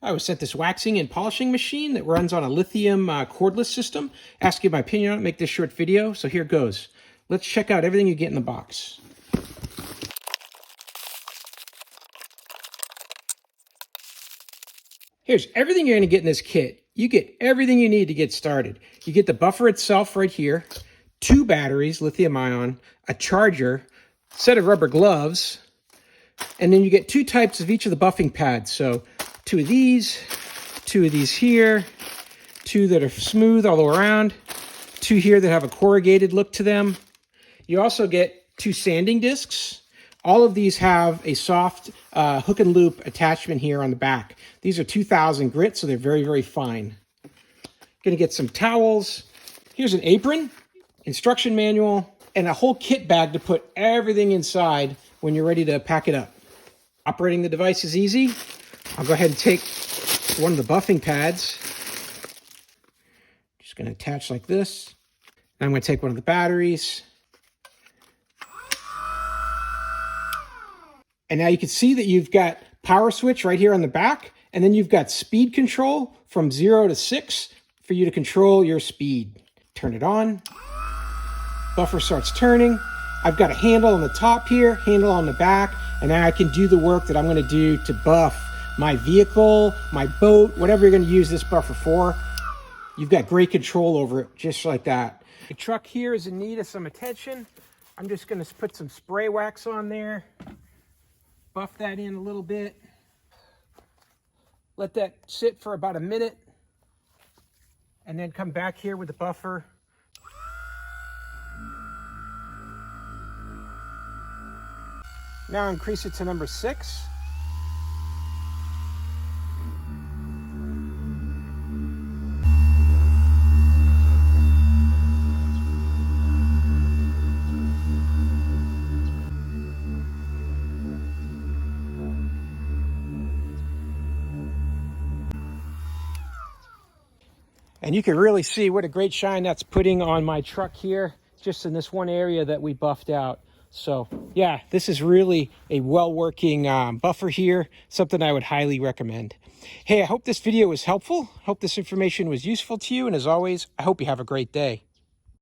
I was sent this waxing and polishing machine that runs on a lithium cordless system. Asked you my opinion on it, make this short video, so here it goes. Let's check out everything you get in the box. Here's everything you're going to get in this kit. You get everything you need to get started. You get the buffer itself right here, 2 batteries, lithium ion, a charger, set of rubber gloves, and then you get 2 types of each of the buffing pads. So 2 of these here, 2 that are smooth all around, 2 here that have a corrugated look to them. You also get 2 sanding discs. All of these have a soft hook and loop attachment here on the back. These are 2000 grit, so they're very, very fine. Gonna get some towels. Here's an apron, instruction manual, and a whole kit bag to put everything inside when you're ready to pack it up. Operating the device is easy. I'll go ahead and take one of the buffing pads. Just gonna attach like this. And I'm gonna take one of the batteries. And now you can see that you've got power switch right here on the back, and then you've got speed control from 0 to 6 for you to control your speed. Turn it on. Buffer starts turning. I've got a handle on the top here, handle on the back, and now I can do the work that I'm going to do to buff my vehicle, my boat, whatever you're going to use this buffer for. You've got great control over it, just like that. The truck here is in need of some attention. I'm just going to put some spray wax on there. Buff that in a little bit. Let that sit for about a minute. And then come back here with the buffer. Now increase it to number 6. And you can really see what a great shine that's putting on my truck here, just in this one area that we buffed out. So yeah, this is really a well-working buffer here, something I would highly recommend. Hey, I hope this video was helpful. Hope this information was useful to you. And as always, I hope you have a great day.